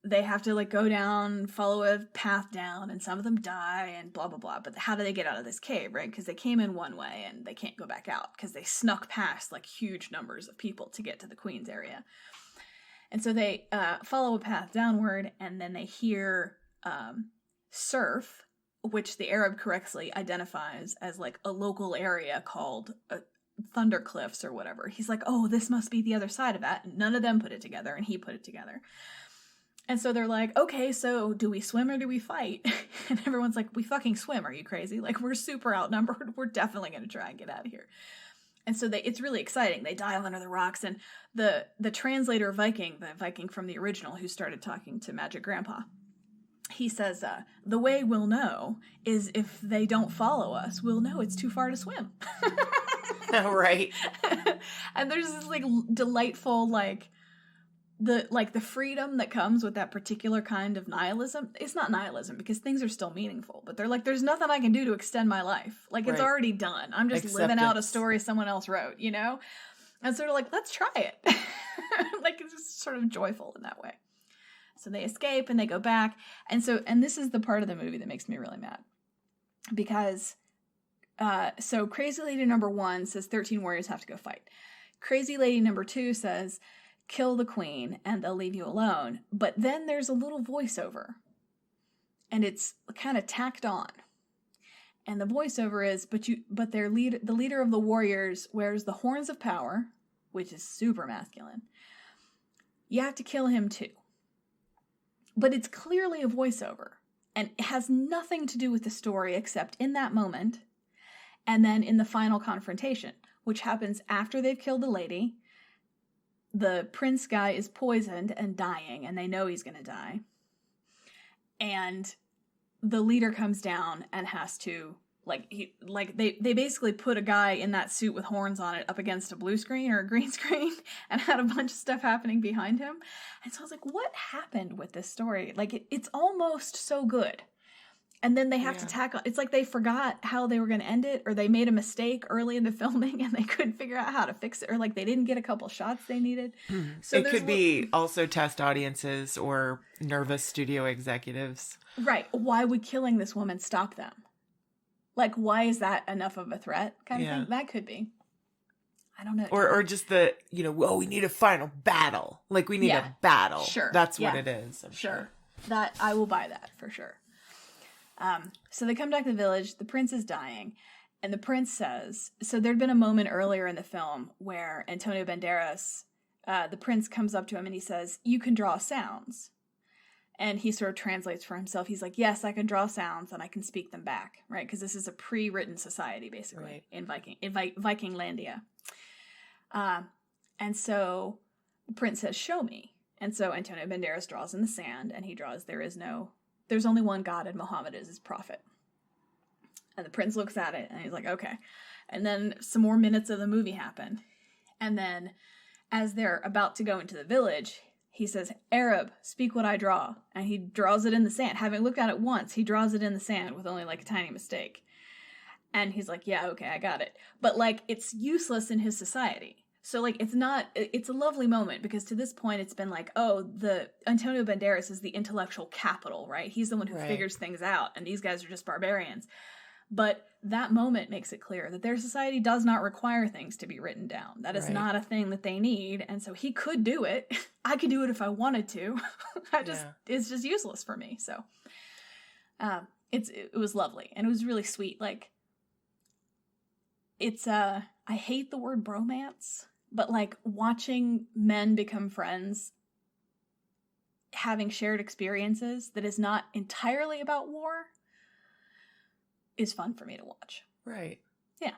they have to like go down, follow a path down, and some of them die and blah, blah, blah. But how do they get out of this cave, right? Because they came in one way and they can't go back out because they snuck past like huge numbers of people to get to the Queen's area. And so they follow a path downward, and then they hear surf, which the Arab correctly identifies as like a local area called Thunder Cliffs or whatever. He's like, oh, this must be the other side of that. And none of them put it together, and he put it together. And so they're like, okay, so do we swim or do we fight? And everyone's like, we fucking swim. Are you crazy? Like, we're super outnumbered. We're definitely going to try and get out of here. And so it's really exciting. They dive under the rocks, and the translator Viking, the Viking from the original who started talking to Magic Grandpa, he says, the way we'll know is if they don't follow us, we'll know it's too far to swim. Right. And there's this like delightful the freedom that comes with that particular kind of nihilism. It's not nihilism because things are still meaningful, but they're like, there's nothing I can do to extend my life. Like, it's already done. I'm just living out a story someone else wrote, And so they're like, let's try it. Like, it's just sort of joyful in that way. So they escape and they go back. And this is the part of the movie that makes me really mad. Because, so Crazy Lady number 1 says 13 warriors have to go fight. Crazy Lady number 2 says, kill the queen and they'll leave you alone. But then there's a little voiceover, and it's kind of tacked on. And the voiceover is, but the leader of the warriors wears the horns of power, which is super masculine. You have to kill him too. But it's clearly a voiceover, and it has nothing to do with the story except in that moment, and then in the final confrontation, which happens after they've killed the lady. The prince guy is poisoned and dying, and they know he's going to die. And the leader comes down and has to, they basically put a guy in that suit with horns on it up against a blue screen or a green screen and had a bunch of stuff happening behind him. And so I was like, what happened with this story? Like, it's almost so good. And then they have to tackle, it's like they forgot how they were going to end it, or they made a mistake early in the filming and they couldn't figure out how to fix it, or like they didn't get a couple shots they needed. So it could be also test audiences or nervous studio executives. Right. Why would killing this woman stop them? Like, why is that enough of a threat kind of thing? That could be. I don't know. Or just the, we need a final battle. Like, we need a battle. Sure. That's what it is. I'm sure. That, I will buy that for sure. So they come back to the village, the prince is dying, and the prince says, so there'd been a moment earlier in the film where Antonio Banderas, the prince comes up to him and he says, you can draw sounds. And he sort of translates for himself. He's like, yes, I can draw sounds and I can speak them back, right? Because this is a pre-written society, basically, in Vikinglandia. And so the prince says, show me. And so Antonio Banderas draws in the sand, and he draws, there's only one God, and Muhammad is his prophet. And the prince looks at it, and he's like, okay. And then some more minutes of the movie happen. And then, as they're about to go into the village, he says, Arab, speak what I draw. And he draws it in the sand. Having looked at it once, he draws it in the sand with only like a tiny mistake. And he's like, yeah, okay, I got it. But, like, it's useless in his society. So, like, it's a lovely moment because to this point it's been like, oh, the Antonio Banderas is the intellectual capital, right? He's the one who figures things out, and these guys are just barbarians. But that moment makes it clear that their society does not require things to be written down. That is not a thing that they need, and so he could do it. I could do it if I wanted to. It's just useless for me. So, it was lovely, and it was really sweet. Like, it's I hate the word bromance, but like watching men become friends, having shared experiences that is not entirely about war, is fun for me to watch. Right. Yeah.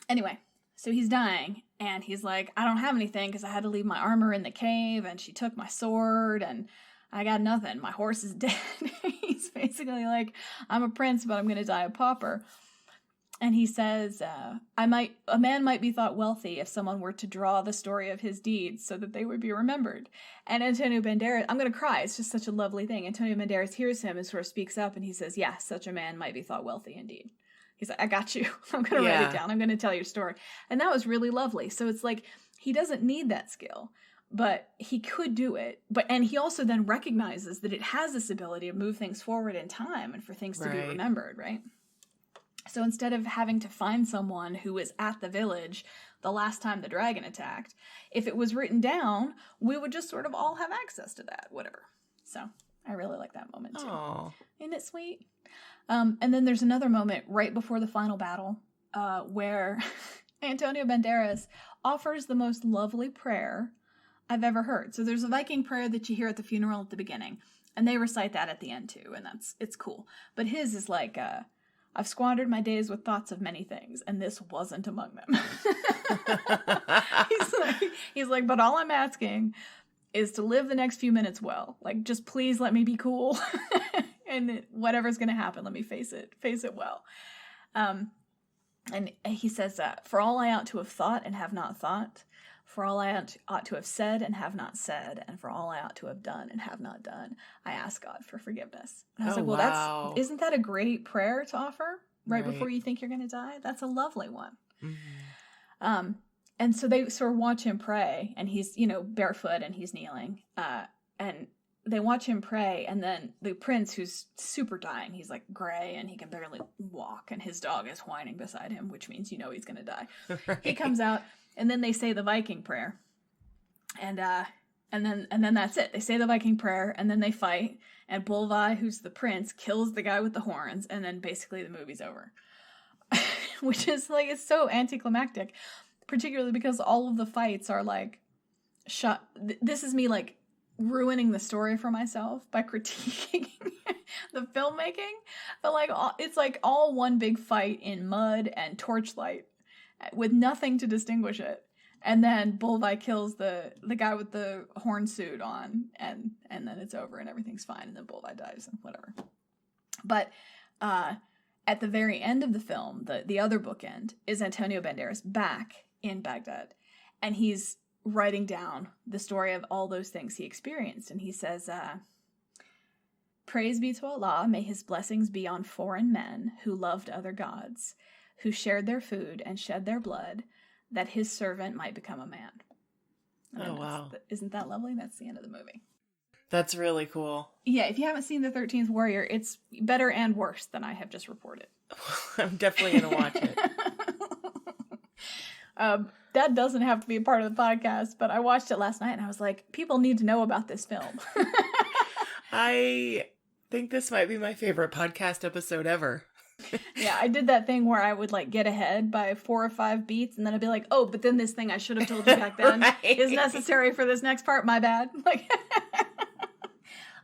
Anyway, so he's dying, and he's like, I don't have anything because I had to leave my armor in the cave, and she took my sword, and I got nothing. My horse is dead. He's basically like, I'm a prince, but I'm going to die a pauper. And he says, a man might be thought wealthy if someone were to draw the story of his deeds so that they would be remembered. And Antonio Banderas, I'm going to cry, it's just such a lovely thing. Antonio Banderas hears him and sort of speaks up, and he says, yes, such a man might be thought wealthy indeed. He's like, I got you. I'm going to write it down. I'm going to tell your story. And that was really lovely. So it's like, he doesn't need that skill, but he could do it. And he also then recognizes that it has this ability to move things forward in time and for things to be remembered, right? So instead of having to find someone who was at the village the last time the dragon attacked, if it was written down, we would just sort of all have access to that, whatever. So I really like that moment too. Aww. Isn't it sweet? And then there's another moment right before the final battle where Antonio Banderas offers the most lovely prayer I've ever heard. So there's a Viking prayer that you hear at the funeral at the beginning, and they recite that at the end too, and it's cool. But his is like, I've squandered my days with thoughts of many things, and this wasn't among them. he's like, but all I'm asking is to live the next few minutes well. Like, just please let me be cool, and whatever's going to happen, let me face it well. And he says, for all I ought to have thought and have not thought, for all I ought to have said and have not said, and for all I ought to have done and have not done, I ask God for forgiveness. And I was like, well, isn't that a great prayer to offer right before you think you're going to die? That's a lovely one. Mm-hmm. And so they sort of watch him pray, and he's, barefoot and he's kneeling, and they watch him pray, and then the prince, who's super dying, he's like gray and he can barely walk, and his dog is whining beside him, which means he's going to die. He comes out, and then they say the Viking prayer, and then that's it. They say the Viking prayer, and then they fight, and Bolvi, who's the prince, kills the guy with the horns, and then basically the movie's over. Which is like, it's so anticlimactic, particularly because all of the fights are like shot. This is me like ruining the story for myself by critiquing the filmmaking, but like it's like all one big fight in mud and torchlight with nothing to distinguish it, and then Bolvi kills the guy with the horn suit on, and then it's over and everything's fine, and then Bolvi dies and whatever. But at the very end of the film, the other bookend is Antonio Banderas back in Baghdad, and he's writing down the story of all those things he experienced, and he says, praise be to Allah, may his blessings be on foreign men who loved other gods, who shared their food and shed their blood, that his servant might become a man. Oh, wow. Isn't that lovely? That's the end of the movie. That's really cool. Yeah, if you haven't seen The 13th Warrior, it's better and worse than I have just reported. I'm definitely going to watch it. That doesn't have to be a part of the podcast, but I watched it last night and I was like, people need to know about this film. I think this might be my favorite podcast episode ever. Yeah, I did that thing where I would like get ahead by 4 or 5 beats, and then I'd be like, oh, but then this thing I should have told you back then is necessary for this next part. My bad. Like,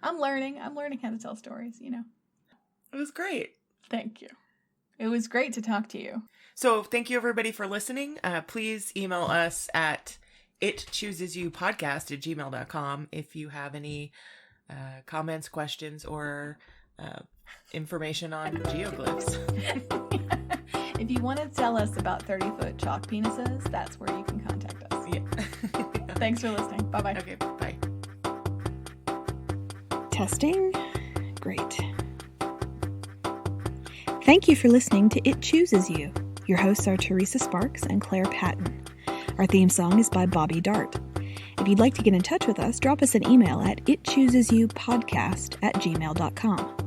I'm learning how to tell stories, It was great. Thank you. It was great to talk to you. So thank you everybody for listening. Please email us at itchoosesyou@gmail.com if you have any comments, questions, or information on geoglyphs. If you want to tell us about 30-foot chalk penises, that's where you can contact us. Yeah. Thanks for listening. Bye-bye. Okay, bye. Testing. Great. Thank you for listening to It Chooses You. Your hosts are Teresa Sparks and Claire Patton. Our theme song is by Bobby Dart. If you'd like to get in touch with us, drop us an email at itchoosesyouPodcast@gmail.com.